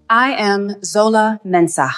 I am Zola Mensah.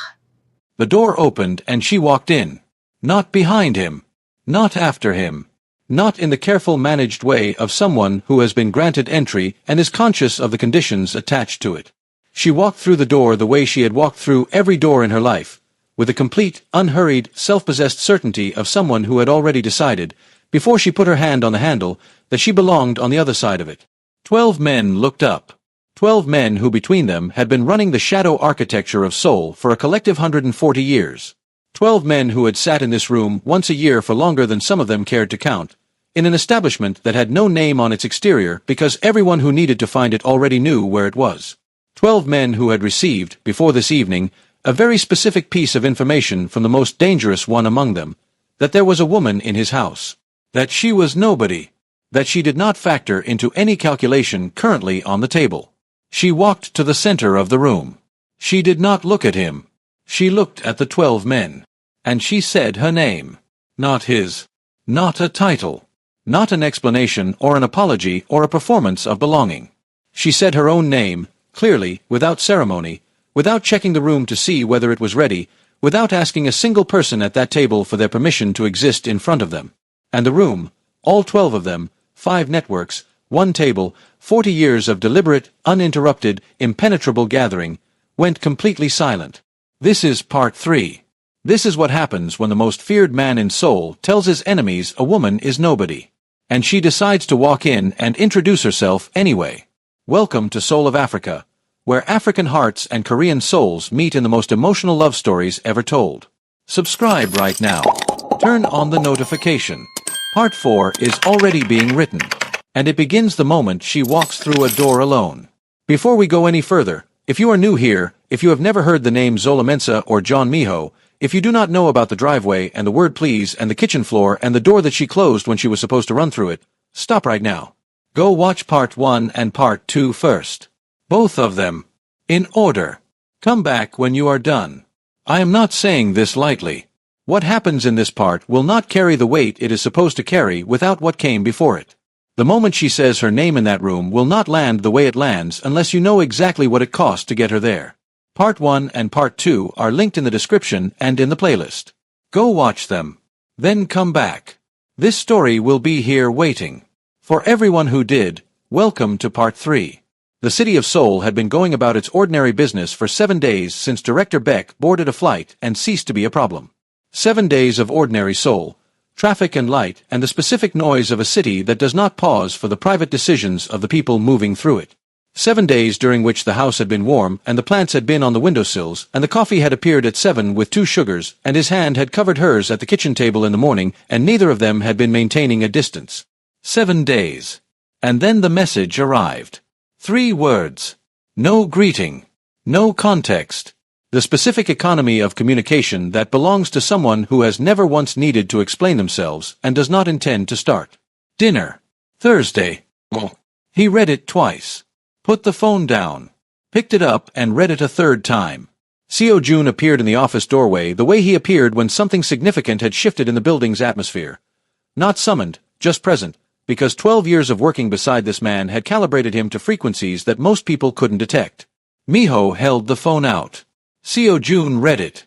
The door opened and she walked in. Not behind him. Not after him. Not in the careful managed way of someone who has been granted entry and is conscious of the conditions attached to it. She walked through the door the way she had walked through every door in her life, with the complete, unhurried, self-possessed certainty of someone who had already decided, before she put her hand on the handle, that she belonged on the other side of it. 12 men looked up. 12 men who between them had been running the shadow architecture of Seoul for a collective 140 years. 12 men who had sat in this room once a year for longer than some of them cared to count, in an establishment that had no name on its exterior because everyone who needed to find it already knew where it was. 12 men who had received, before this evening, a very specific piece of information from the most dangerous one among them, that there was a woman in his house. That she was nobody. That she did not factor into any calculation currently on the table. She walked to the center of the room. She did not look at him. She looked at the 12 men. And she said her name. Not his. Not a title. Not an explanation or an apology or a performance of belonging. She said her own name, clearly, without ceremony, without checking the room to see whether it was ready, without asking a single person at that table for their permission to exist in front of them. And the room, all 12 of them, 5 networks, 1 table, 40 years of deliberate, uninterrupted, impenetrable gathering, went completely silent. This is part 3. This is what happens when the most feared man in Seoul tells his enemies a woman is nobody. And she decides to walk in and introduce herself anyway. Welcome to Soul of Africa, where African hearts and Korean souls meet in the most emotional love stories ever told. Subscribe right now. Turn on the notification. Part 4 is already being written, and it begins the moment she walks through a door alone. Before we go any further, if you are new here, if you have never heard the name Zola Mensah or John Miho, if you do not know about the driveway and the word please and the kitchen floor and the door that she closed when she was supposed to run through it, stop right now. Go watch part 1 and part 2 first. Both of them. In order. Come back when you are done. I am not saying this lightly. What happens in this part will not carry the weight it is supposed to carry without what came before it. The moment she says her name in that room will not land the way it lands unless you know exactly what it cost to get her there. Part 1 and Part 2 are linked in the description and in the playlist. Go watch them. Then come back. This story will be here waiting. For everyone who did, welcome to Part 3. The city of Seoul had been going about its ordinary business for 7 days since Director Beck boarded a flight and ceased to be a problem. 7 days of ordinary Seoul, traffic and light and the specific noise of a city that does not pause for the private decisions of the people moving through it. 7 days during which the house had been warm and the plants had been on the windowsills and the coffee had appeared at 7 with 2 sugars and his hand had covered hers at the kitchen table in the morning and neither of them had been maintaining a distance. 7 days. And then the message arrived. 3 words. No greeting. No context. The specific economy of communication that belongs to someone who has never once needed to explain themselves and does not intend to start. Dinner. Thursday. He read it twice. Put the phone down. Picked it up and read it a 3rd time. Seo Jun appeared in the office doorway the way he appeared when something significant had shifted in the building's atmosphere. Not summoned, just present, because 12 years of working beside this man had calibrated him to frequencies that most people couldn't detect. Miho held the phone out. Seo Jun read it.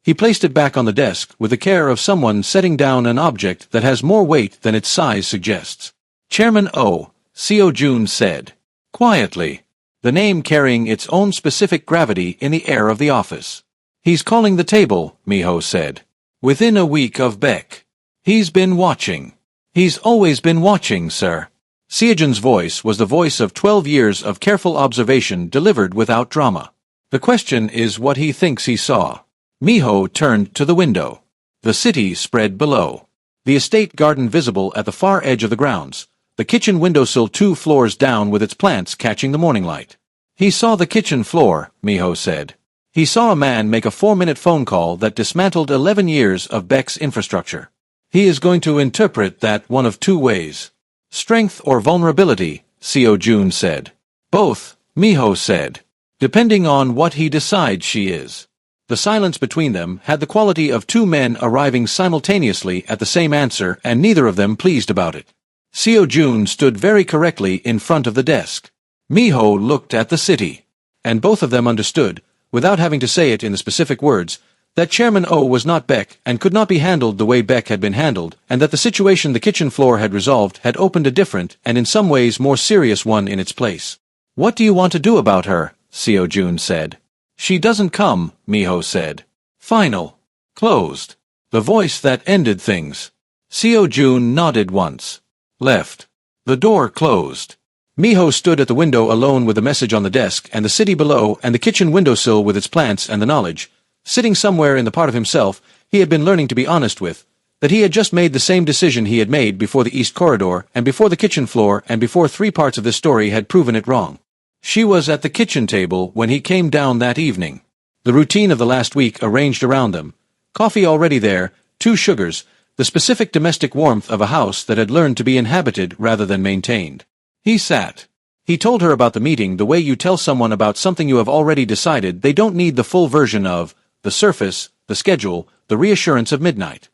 He placed it back on the desk with the care of someone setting down an object that has more weight than its size suggests. Chairman O, Seo Jun said. Quietly. The name carrying its own specific gravity in the air of the office. He's calling the table, Miho said. Within a week of Beck. He's been watching. He's always been watching, sir. Seojun's voice was the voice of 12 years of careful observation delivered without drama. The question is what he thinks he saw. Miho turned to the window. The city spread below. The estate garden visible at the far edge of the grounds. The kitchen windowsill 2 floors down with its plants catching the morning light. He saw the kitchen floor, Miho said. He saw a man make a 4-minute phone call that dismantled 11 years of Beck's infrastructure. He is going to interpret that one of 2 ways. Strength or vulnerability, Seo Jun said. Both, Miho said. Depending on what he decides she is. The silence between them had the quality of 2 men arriving simultaneously at the same answer and neither of them pleased about it. Seo Jun stood very correctly in front of the desk. Miho looked at the city. And both of them understood, without having to say it in the specific words, that Chairman O was not Beck and could not be handled the way Beck had been handled, and that the situation the kitchen floor had resolved had opened a different and in some ways more serious one in its place. "What do you want to do about her?" Seo Jun said. "She doesn't come," Miho said. "Final. Closed." The voice that ended things. Seo Jun nodded once. Left. The door closed. Miho stood at the window alone with the message on the desk and the city below and the kitchen windowsill with its plants and the knowledge, sitting somewhere in the part of himself he had been learning to be honest with, that he had just made the same decision he had made before the east corridor and before the kitchen floor and before 3 parts of this story had proven it wrong. She was at the kitchen table when he came down that evening. The routine of the last week arranged around them. Coffee already there, 2 sugars, the specific domestic warmth of a house that had learned to be inhabited rather than maintained. He sat. He told her about the meeting the way you tell someone about something you have already decided they don't need the full version of, the surface, the schedule, the reassurance of midnight.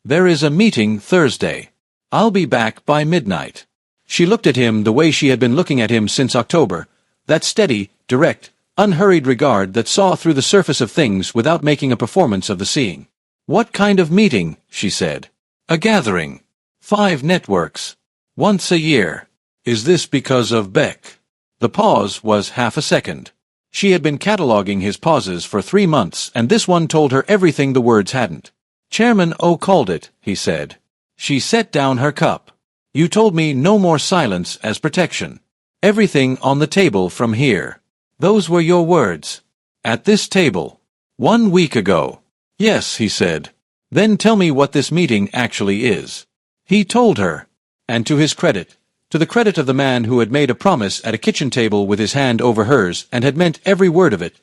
"There is a meeting Thursday. I'll be back by midnight." She looked at him the way she had been looking at him since October, that steady, direct, unhurried regard that saw through the surface of things without making a performance of the seeing. "What kind of meeting?" she said. "A gathering. 5 networks. Once a year. Is this because of Beck?" The pause was half a second. She had been cataloging his pauses for 3 months, and this one told her everything the words hadn't. "Chairman O called it," he said. She set down her cup. "You told me no more silence as protection. Everything on the table from here. Those were your words. At this table. 1 week ago." "Yes," he said. "Then tell me what this meeting actually is." He told her. And to his credit, to the credit of the man who had made a promise at a kitchen table with his hand over hers and had meant every word of it,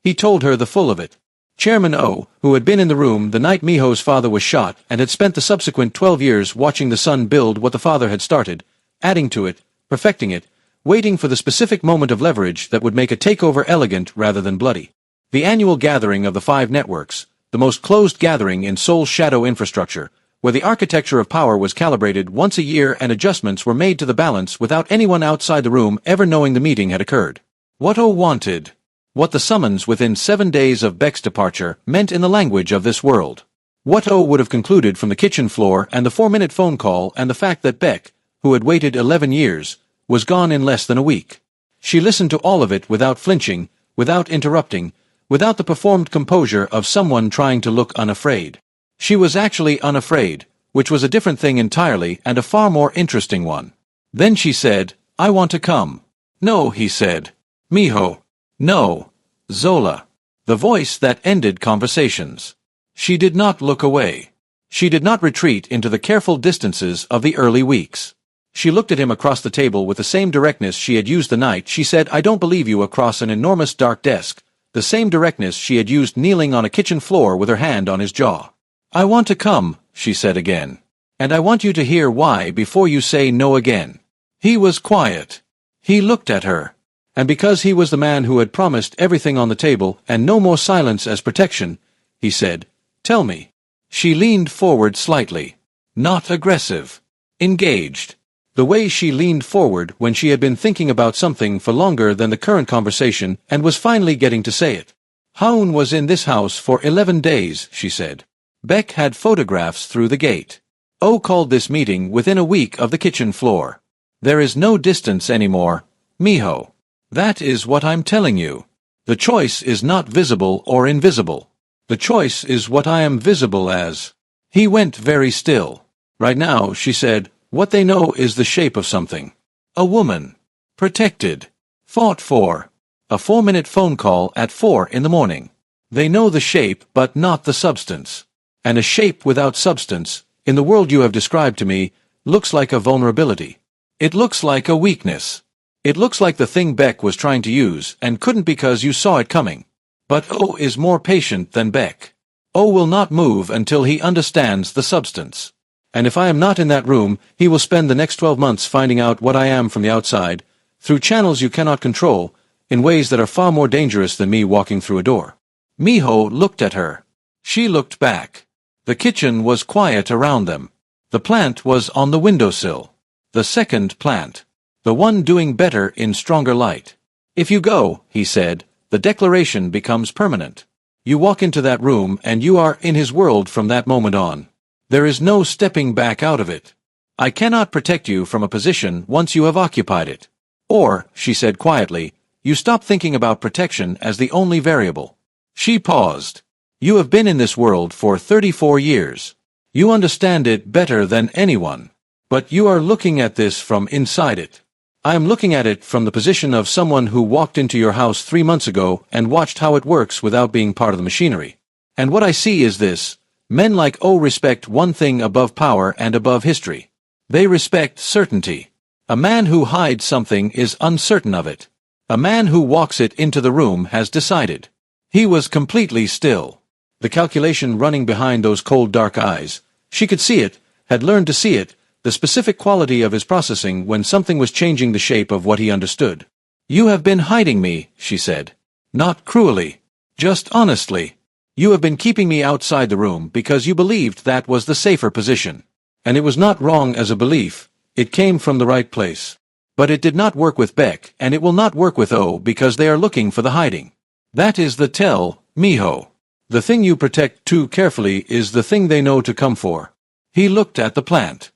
he told her the full of it. Chairman O, who had been in the room the night Miho's father was shot and had spent the subsequent 12 years watching the son build what the father had started, adding to it, perfecting it, waiting for the specific moment of leverage that would make a takeover elegant rather than bloody. The annual gathering of the 5 networks, the most closed gathering in Seoul's shadow infrastructure, where the architecture of power was calibrated once a year and adjustments were made to the balance without anyone outside the room ever knowing the meeting had occurred. What O wanted. What the summons within 7 days of Beck's departure meant in the language of this world. What O would have concluded from the kitchen floor and the 4-minute phone call and the fact that Beck, who had waited 11 years, was gone in less than a week. She listened to all of it without flinching, without interrupting, without the performed composure of someone trying to look unafraid. She was actually unafraid, which was a different thing entirely and a far more interesting one. Then she said, "I want to come." "No," he said. "Miho." "No. Zola." The voice that ended conversations. She did not look away. She did not retreat into the careful distances of the early weeks. She looked at him across the table with the same directness she had used the night she said, "I don't believe you," across an enormous dark desk, the same directness she had used kneeling on a kitchen floor with her hand on his jaw. "I want to come," she said again. "And I want you to hear why before you say no again." He was quiet. He looked at her. And because he was the man who had promised everything on the table and no more silence as protection, he said, "Tell me." She leaned forward slightly. Not aggressive. Engaged. The way she leaned forward when she had been thinking about something for longer than the current conversation and was finally getting to say it. "Haun was in this house for 11 days, she said. Beck had photographs through the gate. O called this meeting within a week of the kitchen floor. There is no distance anymore, Miho. That is what I'm telling you. The choice is not visible or invisible. The choice is what I am visible as." He went very still. "Right now," she said, "what they know is the shape of something. A woman. Protected. Fought for. A 4-minute phone call at 4 in the morning. They know the shape but not the substance. And a shape without substance, in the world you have described to me, looks like a vulnerability. It looks like a weakness. It looks like the thing Beck was trying to use and couldn't because you saw it coming. But O is more patient than Beck. O will not move until he understands the substance. And if I am not in that room, he will spend the next 12 months finding out what I am from the outside, through channels you cannot control, in ways that are far more dangerous than me walking through a door." Miho looked at her. She looked back. The kitchen was quiet around them. The plant was on the windowsill. The second plant. The one doing better in stronger light. If you go, he said, the declaration becomes permanent. You walk into that room and you are in his world from that moment on. There is no stepping back out of it. I cannot protect you from a position once you have occupied it. Or, she said quietly, you stop thinking about protection as the only variable. She paused. You have been in this world for 34 years. You understand it better than anyone. But you are looking at this from inside it. I am looking at it from the position of someone who walked into your house 3 months ago and watched how it works without being part of the machinery. And what I see is this. Men like O respect one thing above power and above history. They respect certainty. A man who hides something is uncertain of it. A man who walks it into the room has decided. He was completely still. The calculation running behind those cold dark eyes. She could see it, had learned to see it, the specific quality of his processing when something was changing the shape of what he understood. You have been hiding me, she said. Not cruelly. Just honestly. You have been keeping me outside the room because you believed that was the safer position. And it was not wrong as a belief. It came from the right place. But it did not work with Beck, and it will not work with O because they are looking for the hiding. That is the tell, mijo. The thing you protect too carefully is the thing they know to come for. He looked at the plant.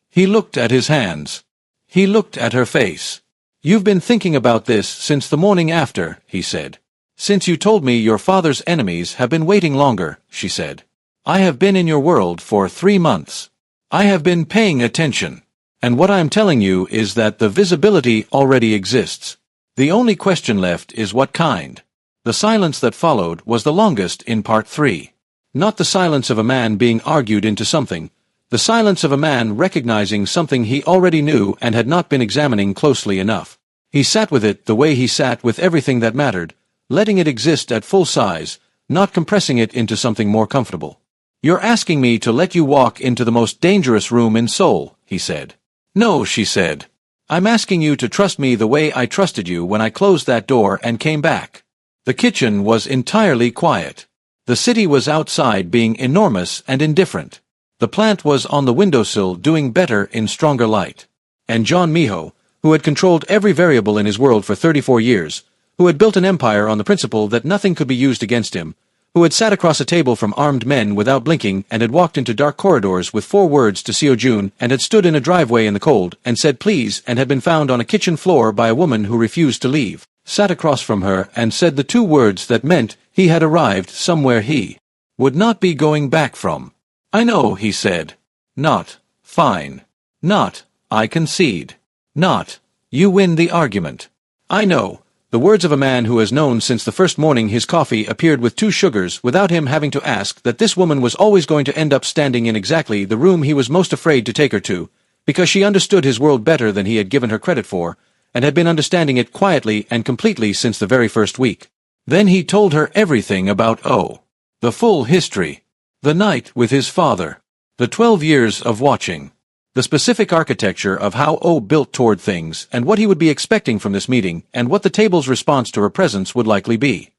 He looked at his hands. He looked at her face. You've been thinking about this since the morning after, he said. Since you told me your father's enemies have been waiting longer, she said. I have been in your world for 3 months. I have been paying attention. And what I am telling you is that the visibility already exists. The only question left is what kind. The silence that followed was the longest in part 3. Not the silence of a man being argued into something. The silence of a man recognizing something he already knew and had not been examining closely enough. He sat with it the way he sat with everything that mattered, letting it exist at full size, not compressing it into something more comfortable. You're asking me to let you walk into the most dangerous room in Seoul, he said. No, she said. I'm asking you to trust me the way I trusted you when I closed that door and came back. The kitchen was entirely quiet. The city was outside being enormous and indifferent. The plant was on the windowsill doing better in stronger light. And John Miho, who had controlled every variable in his world for 34 years, who had built an empire on the principle that nothing could be used against him, who had sat across a table from armed men without blinking and had walked into dark corridors with 4 words to Seo Jun and had stood in a driveway in the cold and said please and had been found on a kitchen floor by a woman who refused to leave, sat across from her and said the 2 words that meant he had arrived somewhere he would not be going back from. I know, he said. Not, fine. Not, I concede. Not, you win the argument. I know. The words of a man who has known since the first morning his coffee appeared with 2 sugars without him having to ask that this woman was always going to end up standing in exactly the room he was most afraid to take her to, because she understood his world better than he had given her credit for, and had been understanding it quietly and completely since the very first week. Then he told her everything about O. The full history. The night with his father. The 12 years of watching. The specific architecture of how O built toward things and what he would be expecting from this meeting and what the table's response to her presence would likely be.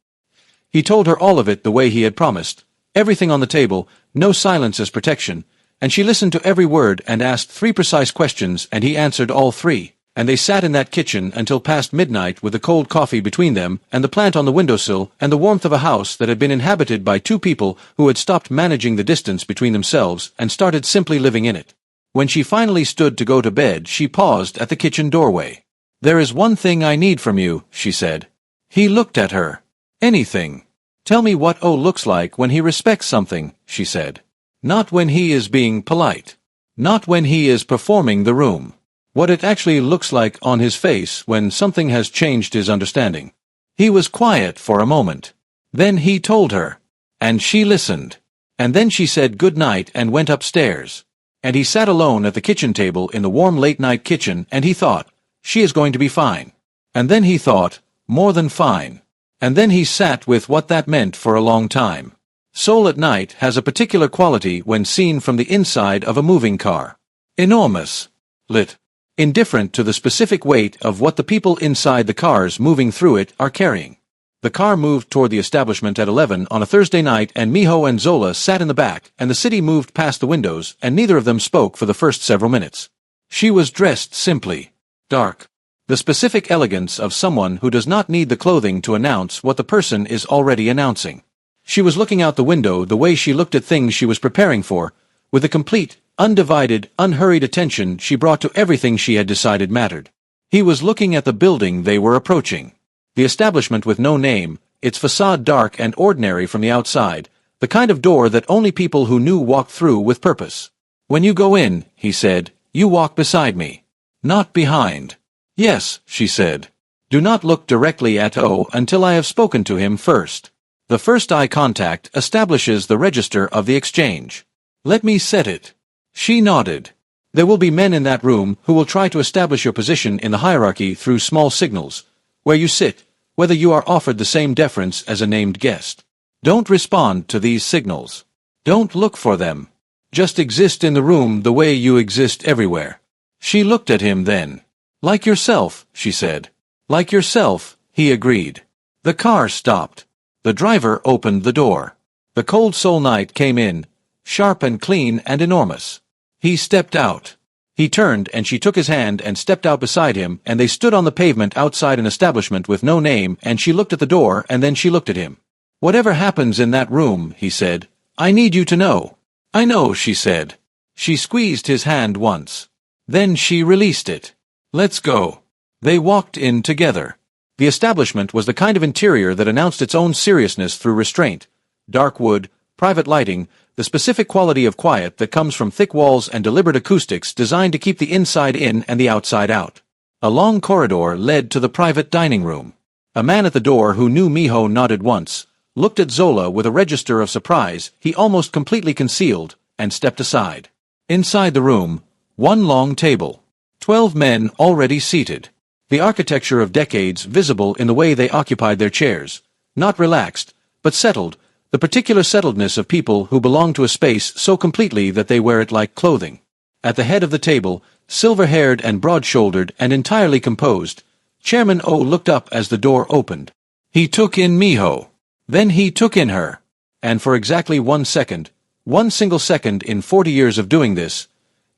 He told her all of it the way he had promised. Everything on the table, no silence as protection, and she listened to every word and asked 3 precise questions and he answered all 3. And they sat in that kitchen until past midnight with the cold coffee between them and the plant on the windowsill and the warmth of a house that had been inhabited by 2 people who had stopped managing the distance between themselves and started simply living in it. When she finally stood to go to bed, she paused at the kitchen doorway. There is one thing I need from you, she said. He looked at her. Anything. Tell me what O looks like when he respects something, she said. Not when he is being polite. Not when he is performing the room. What it actually looks like on his face when something has changed his understanding. He was quiet for a moment. Then he told her. And she listened. And then she said good night and went upstairs. And he sat alone at the kitchen table in the warm late-night kitchen and he thought, she is going to be fine. And then he thought, more than fine. And then he sat with what that meant for a long time. Seoul at night has a particular quality when seen from the inside of a moving car. Enormous. Lit. Indifferent to the specific weight of what the people inside the cars moving through it are carrying. The car moved toward the establishment at 11 on a Thursday night and Miho and Zola sat in the back and the city moved past the windows and neither of them spoke for the first several minutes. She was dressed simply. Dark. The specific elegance of someone who does not need the clothing to announce what the person is already announcing. She was looking out the window the way she looked at things she was preparing for, with the complete, undivided, unhurried attention she brought to everything she had decided mattered. He was looking at the building they were approaching. The establishment with no name, its facade dark and ordinary from the outside, the kind of door that only people who knew walked through with purpose. "When you go in," he said, "you walk beside me. Not behind." "Yes," she said. "Do not look directly at O until I have spoken to him first. The first eye contact establishes the register of the exchange. Let me set it." She nodded. "There will be men in that room who will try to establish your position in the hierarchy through small signals, where you sit, whether you are offered the same deference as a named guest. Don't respond to these signals. Don't look for them. Just exist in the room the way you exist everywhere." She looked at him then. "Like yourself," she said. "Like yourself," he agreed. The car stopped. The driver opened the door. The cold soul night came in, sharp and clean and enormous. He stepped out. He turned and she took his hand and stepped out beside him, and they stood on the pavement outside an establishment with no name, and she looked at the door and then she looked at him. "Whatever happens in that room," he said, "I need you to know." "I know," she said. She squeezed his hand once. Then she released it. "Let's go." They walked in together. The establishment was the kind of interior that announced its own seriousness through restraint. Dark wood, private lighting, the specific quality of quiet that comes from thick walls and deliberate acoustics designed to keep the inside in and the outside out. A long corridor led to the private dining room. A man at the door who knew Miho nodded once, looked at Zola with a register of surprise he almost completely concealed, and stepped aside. Inside the room, one long table. 12 men already seated. The architecture of decades visible in the way they occupied their chairs. Not relaxed, but settled, the particular settledness of people who belong to a space so completely that they wear it like clothing. At the head of the table, silver-haired and broad-shouldered and entirely composed, Chairman O looked up as the door opened. He took in Miho. Then he took in her. And for exactly 1 second, one single second in 40 years of doing this,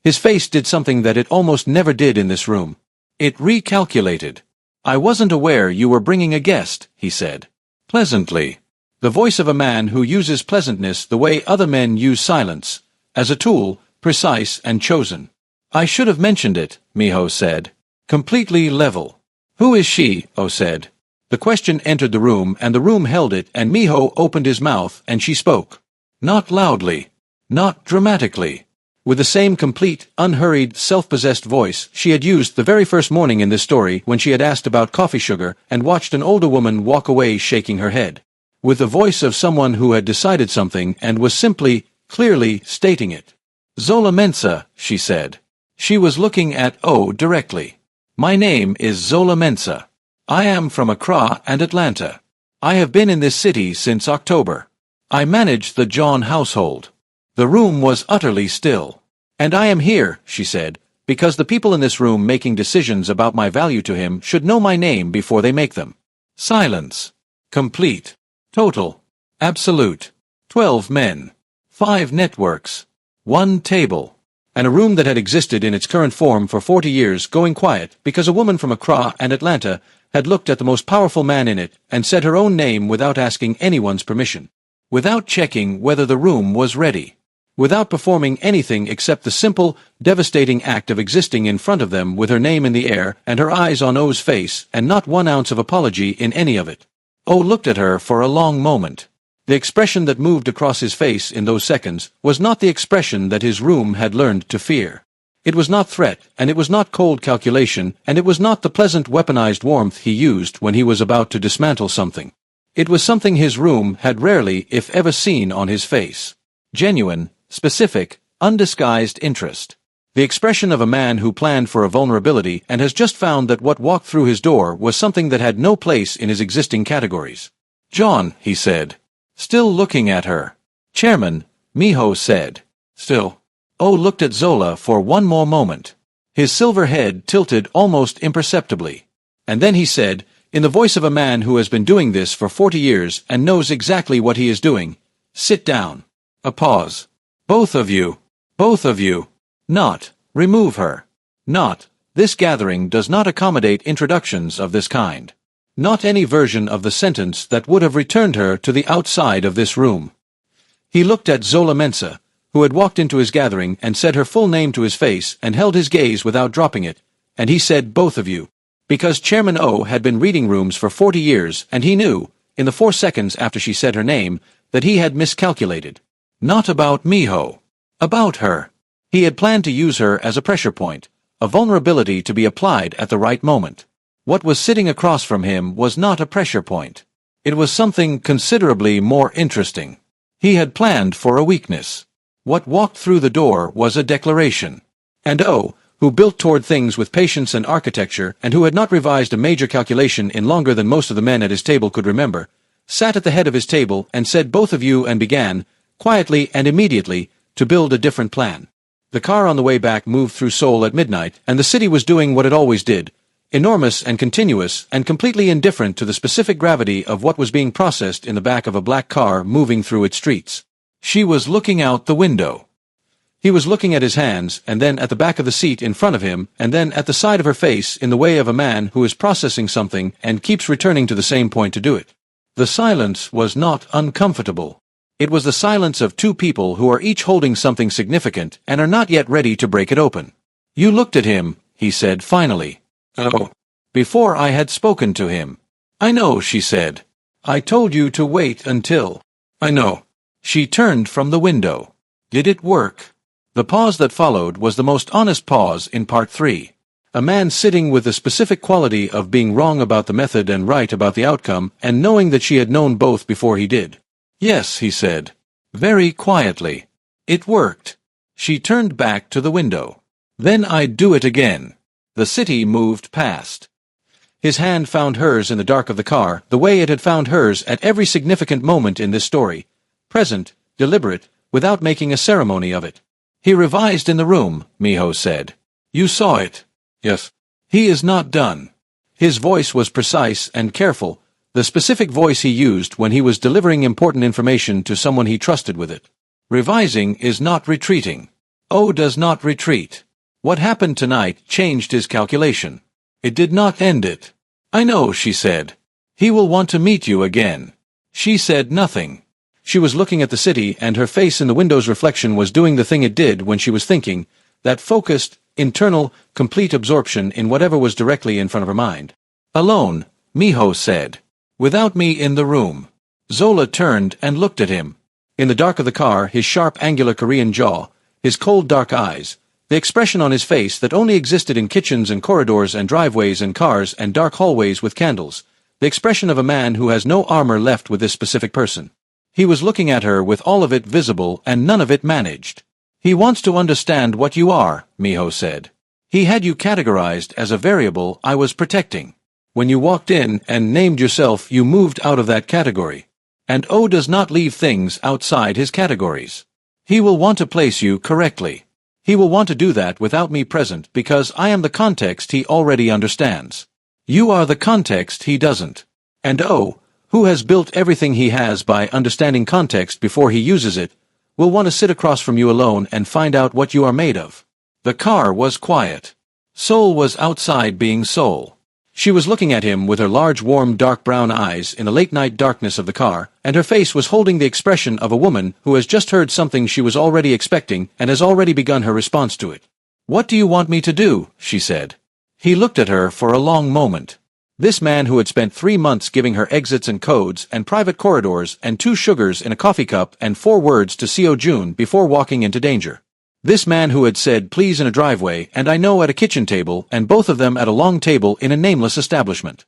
his face did something that it almost never did in this room. It recalculated. "I wasn't aware you were bringing a guest," he said. Pleasantly. The voice of a man who uses pleasantness the way other men use silence, as a tool, precise and chosen. "I should have mentioned it," Miho said. Completely level. "Who is she?" O said. The question entered the room and the room held it, and Miho opened his mouth and she spoke. Not loudly. Not dramatically. With the same complete, unhurried, self-possessed voice she had used the very first morning in this story when she had asked about coffee sugar and watched an older woman walk away shaking her head. With the voice of someone who had decided something and was simply, clearly stating it. "Zola Mensa," she said. She was looking at O directly. "My name is Zola Mensa. I am from Accra and Atlanta. I have been in this city since October. I manage the John household." The room was utterly still. "And I am here," she said, "because the people in this room making decisions about my value to him should know my name before they make them." Silence. Complete. Total. Absolute. 12 men. 5 networks. 1 table. And a room that had existed in its current form for 40 years going quiet because a woman from Accra and Atlanta had looked at the most powerful man in it and said her own name without asking anyone's permission. Without checking whether the room was ready. Without performing anything except the simple, devastating act of existing in front of them with her name in the air and her eyes on O's face and not 1 ounce of apology in any of it. O looked at her for a long moment. The expression that moved across his face in those seconds was not the expression that his room had learned to fear. It was not threat, and it was not cold calculation, and it was not the pleasant weaponized warmth he used when he was about to dismantle something. It was something his room had rarely, if ever, seen on his face. Genuine, specific, undisguised interest. The expression of a man who planned for a vulnerability and has just found that what walked through his door was something that had no place in his existing categories. "John," he said. Still looking at her. "Chairman," Miho said. Still. O looked at Zola for 1 more moment. His silver head tilted almost imperceptibly. And then he said, in the voice of a man who has been doing this for 40 years and knows exactly what he is doing, "Sit down." A pause. Both of you. Not. Remove her. Not, this gathering does not accommodate introductions of this kind. Not any version of the sentence that would have returned her to the outside of this room. He looked at Zola Mensah, who had walked into his gathering and said her full name to his face and held his gaze without dropping it, and he said both of you. Because Chairman O had been reading rooms for 40 years and he knew, in the 4 seconds after she said her name, that he had miscalculated. Not about Miho. About her. He had planned to use her as a pressure point, a vulnerability to be applied at the right moment. What was sitting across from him was not a pressure point. It was something considerably more interesting. He had planned for a weakness. What walked through the door was a declaration. And O, who built toward things with patience and architecture and who had not revised a major calculation in longer than most of the men at his table could remember, sat at the head of his table and said both of you and began, quietly and immediately, to build a different plan. The car on the way back moved through Seoul at midnight, and the city was doing what it always did, enormous and continuous and completely indifferent to the specific gravity of what was being processed in the back of a black car moving through its streets. She was looking out the window. He was looking at his hands, and then at the back of the seat in front of him, and then at the side of her face in the way of a man who is processing something and keeps returning to the same point to do it. The silence was not uncomfortable. It was the silence of two people who are each holding something significant and are not yet ready to break it open. You looked at him, he said finally. Oh. Before I had spoken to him. I know, she said. I told you to wait until. I know. She turned from the window. Did it work? The pause that followed was the most honest pause in part 3. A man sitting with the specific quality of being wrong about the method and right about the outcome, and knowing that she had known both before he did. Yes, he said. Very quietly. It worked. She turned back to the window. Then I'd do it again. The city moved past. His hand found hers in the dark of the car, the way it had found hers at every significant moment in this story. Present, deliberate, without making a ceremony of it. He revised in the room, Miho said. You saw it. Yes. He is not done. His voice was precise and careful, the specific voice he used when he was delivering important information to someone he trusted with it. Revising is not retreating. O does not retreat. What happened tonight changed his calculation. It did not end it. I know, she said. He will want to meet you again. She said nothing. She was looking at the city, and her face in the window's reflection was doing the thing it did when she was thinking, that focused, internal, complete absorption in whatever was directly in front of her mind. Alone, Miho said. Without me in the room. Zola turned and looked at him. In the dark of the car, his sharp angular Korean jaw, his cold dark eyes, the expression on his face that only existed in kitchens and corridors and driveways and cars and dark hallways with candles, the expression of a man who has no armor left with this specific person. He was looking at her with all of it visible and none of it managed. He wants to understand what you are, Miho said. He had you categorized as a variable I was protecting. When you walked in and named yourself, you moved out of that category. And O does not leave things outside his categories. He will want to place you correctly. He will want to do that without me present because I am the context he already understands. You are the context he doesn't. And O, who has built everything he has by understanding context before he uses it, will want to sit across from you alone and find out what you are made of. The car was quiet. Soul was outside being soul. She was looking at him with her large, warm, dark brown eyes in the late-night darkness of the car, and her face was holding the expression of a woman who has just heard something she was already expecting and has already begun her response to it. What do you want me to do? She said. He looked at her for a long moment. This man who had spent 3 months giving her exits and codes and private corridors and 2 sugars in a coffee cup and 4 words to Seo Jun before walking into danger. This man who had said please in a driveway and I know at a kitchen table and both of them at a long table in a nameless establishment.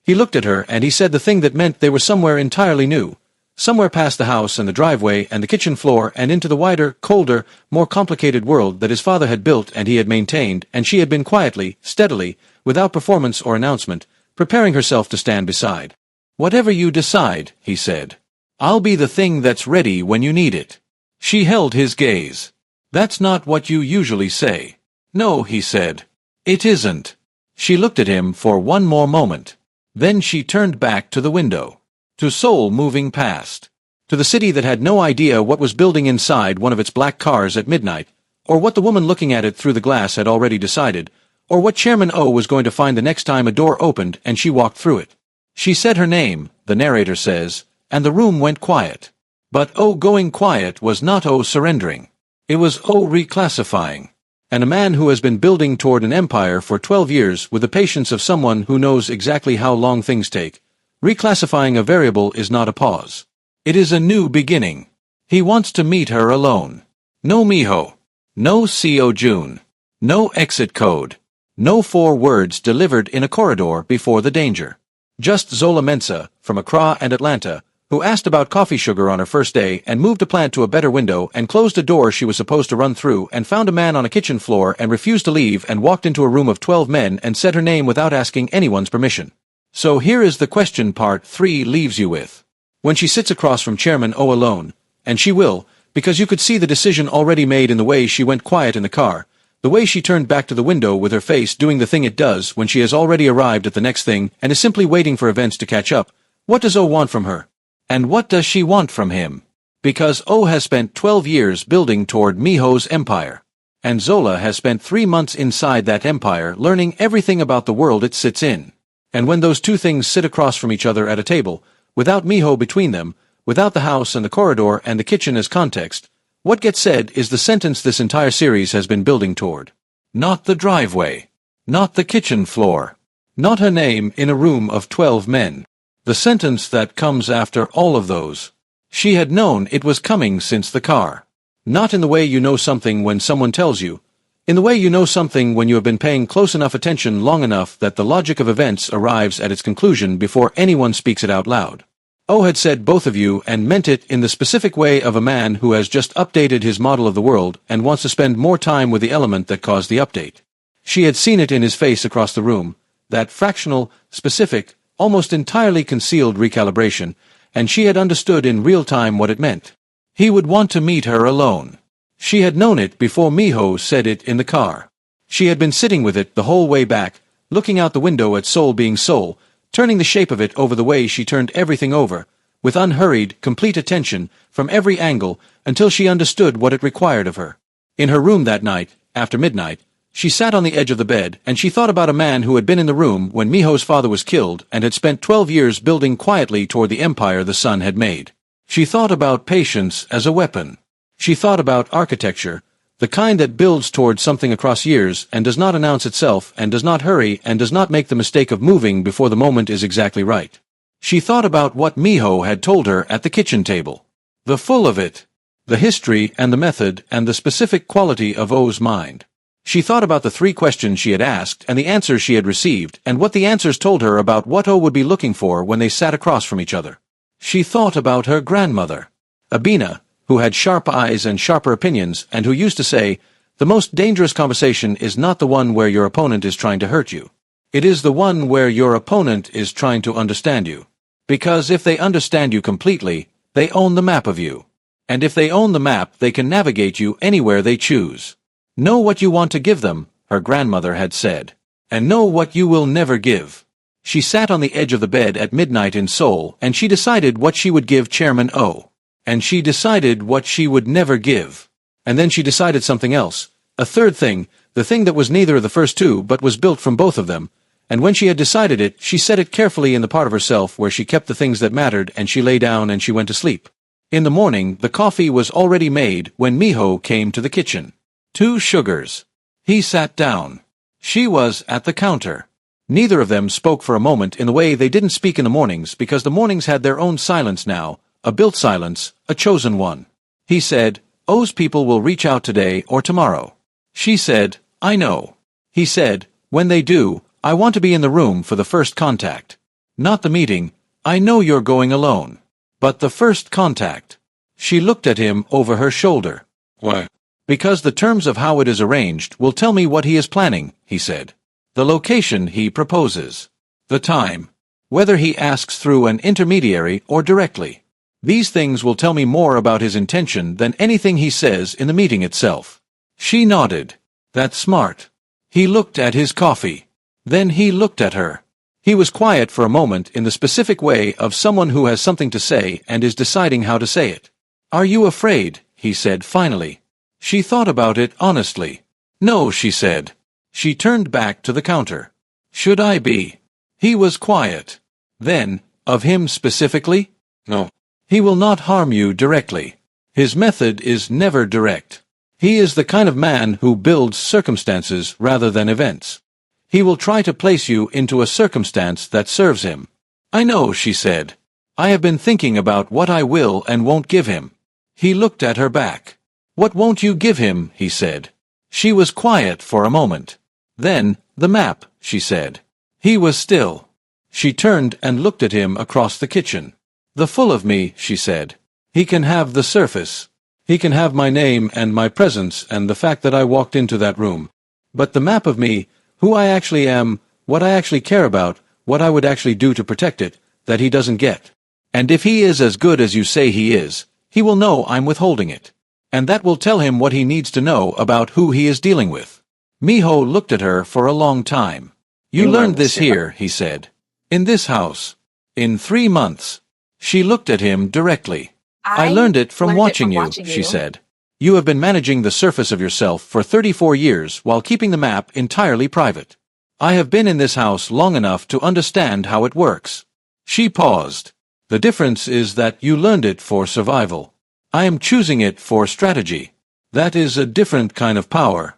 He looked at her and he said the thing that meant they were somewhere entirely new, somewhere past the house and the driveway and the kitchen floor and into the wider, colder, more complicated world that his father had built and he had maintained, and she had been quietly, steadily, without performance or announcement, preparing herself to stand beside. Whatever you decide, he said. I'll be the thing that's ready when you need it. She held his gaze. That's not what you usually say. No, he said. It isn't. She looked at him for one more moment. Then she turned back to the window. To Seoul moving past. To the city that had no idea what was building inside one of its black cars at midnight, or what the woman looking at it through the glass had already decided, or what Chairman O was going to find the next time a door opened and she walked through it. She said her name, the narrator says, and the room went quiet. But O going quiet was not O surrendering. It was O reclassifying. And a man who has been building toward an empire for 12 years with the patience of someone who knows exactly how long things take, reclassifying a variable is not a pause. It is a new beginning. He wants to meet her alone. No Miho. No CO June. No exit code. No 4 words delivered in a corridor before the danger. Just Zola Mensa, from Accra and Atlanta, who asked about coffee sugar on her first day and moved a plant to a better window and closed a door she was supposed to run through and found a man on a kitchen floor and refused to leave and walked into a room of 12 men and said her name without asking anyone's permission. So here is the question part 3 leaves you with. When she sits across from Chairman O alone, and she will, because you could see the decision already made in the way she went quiet in the car, the way she turned back to the window with her face doing the thing it does when she has already arrived at the next thing and is simply waiting for events to catch up, what does O want from her? And what does she want from him? Because O has spent 12 years building toward Miho's empire. And Zola has spent 3 months inside that empire learning everything about the world it sits in. And when those two things sit across from each other at a table, without Miho between them, without the house and the corridor and the kitchen as context, what gets said is the sentence this entire series has been building toward. Not the driveway. Not the kitchen floor. Not her name in a room of 12 men. The sentence that comes after all of those. She had known it was coming since the car. Not in the way you know something when someone tells you. In the way you know something when you have been paying close enough attention long enough that the logic of events arrives at its conclusion before anyone speaks it out loud. O had said both of you and meant it in the specific way of a man who has just updated his model of the world and wants to spend more time with the element that caused the update. She had seen it in his face across the room, that fractional, specific, almost entirely concealed recalibration, and she had understood in real time what it meant. He would want to meet her alone. She had known it before Miho said it in the car. She had been sitting with it the whole way back, looking out the window at Soul being Soul, turning the shape of it over the way she turned everything over, with unhurried, complete attention, from every angle, until she understood what it required of her. In her room that night, after midnight, she sat on the edge of the bed and she thought about a man who had been in the room when Miho's father was killed and had spent 12 years building quietly toward the empire the son had made. She thought about patience as a weapon. She thought about architecture, the kind that builds toward something across years and does not announce itself and does not hurry and does not make the mistake of moving before the moment is exactly right. She thought about what Miho had told her at the kitchen table. The full of it. The history and the method and the specific quality of O's mind. She thought about the 3 questions she had asked and the answers she had received and what the answers told her about what O would be looking for when they sat across from each other. She thought about her grandmother, Abina, who had sharp eyes and sharper opinions and who used to say, the most dangerous conversation is not the one where your opponent is trying to hurt you. It is the one where your opponent is trying to understand you. Because if they understand you completely, they own the map of you. And if they own the map, they can navigate you anywhere they choose. Know what you want to give them, her grandmother had said. And know what you will never give. She sat on the edge of the bed at midnight in Seoul, and she decided what she would give Chairman O. And she decided what she would never give. And then she decided something else, a third thing, the thing that was neither of the first 2 but was built from both of them. And when she had decided it, she set it carefully in the part of herself where she kept the things that mattered and she lay down and she went to sleep. In the morning, the coffee was already made when Miho came to the kitchen. 2 sugars. He sat down. She was at the counter. Neither of them spoke for a moment in the way they didn't speak in the mornings because the mornings had their own silence now, a built silence, a chosen one. He said, O's people will reach out today or tomorrow. She said, I know. He said, when they do, I want to be in the room for the first contact. Not the meeting, I know you're going alone. But the first contact. She looked at him over her shoulder. Why? Because the terms of how it is arranged will tell me what he is planning, he said. The location he proposes. The time. Whether he asks through an intermediary or directly. These things will tell me more about his intention than anything he says in the meeting itself. She nodded. That's smart. He looked at his coffee. Then he looked at her. He was quiet for a moment in the specific way of someone who has something to say and is deciding how to say it. Are you afraid? He said finally. She thought about it honestly. No, she said. She turned back to the counter. Should I be? He was quiet. Then, of him specifically? No. He will not harm you directly. His method is never direct. He is the kind of man who builds circumstances rather than events. He will try to place you into a circumstance that serves him. I know, she said. I have been thinking about what I will and won't give him. He looked at her back. What won't you give him? He said. She was quiet for a moment. Then, the map, she said. He was still. She turned and looked at him across the kitchen. The full of me, she said. He can have the surface. He can have my name and my presence and the fact that I walked into that room. But the map of me, who I actually am, what I actually care about, what I would actually do to protect it, that he doesn't get. And if he is as good as you say he is, he will know I'm withholding it. And that will tell him what he needs to know about who he is dealing with. Miho looked at her for a long time. You learned this here, he said. In this house. In 3 months. She looked at him directly. I learned it from watching you, she said. You have been managing the surface of yourself for 34 years while keeping the map entirely private. I have been in this house long enough to understand how it works. She paused. The difference is that you learned it for survival. I am choosing it for strategy. That is a different kind of power.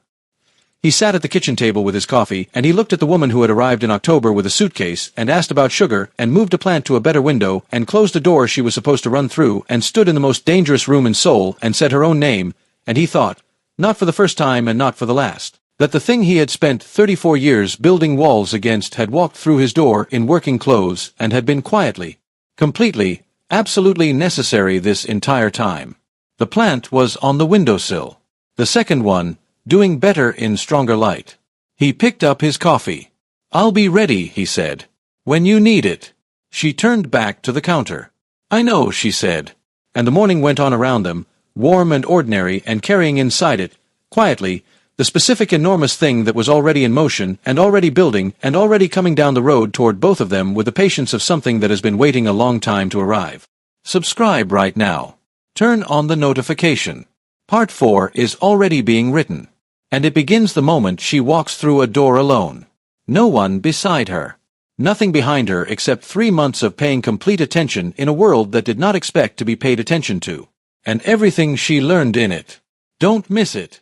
He sat at the kitchen table with his coffee, and he looked at the woman who had arrived in October with a suitcase, and asked about sugar, and moved a plant to a better window, and closed a door she was supposed to run through, and stood in the most dangerous room in Seoul, and said her own name, and he thought, not for the first time and not for the last, that the thing he had spent 34 years building walls against had walked through his door in working clothes, and had been quietly, completely, absolutely necessary this entire time. The plant was on the windowsill. The second one, doing better in stronger light. He picked up his coffee. I'll be ready, he said. When you need it. She turned back to the counter. I know, she said. And the morning went on around them, warm and ordinary, and carrying inside it, quietly, the specific enormous thing that was already in motion, and already building, and already coming down the road toward both of them with the patience of something that has been waiting a long time to arrive. Subscribe right now. Turn on the notification. Part 4 is already being written, and it begins the moment she walks through a door alone. No one beside her. Nothing behind her except 3 months of paying complete attention in a world that did not expect to be paid attention to. And everything she learned in it. Don't miss it.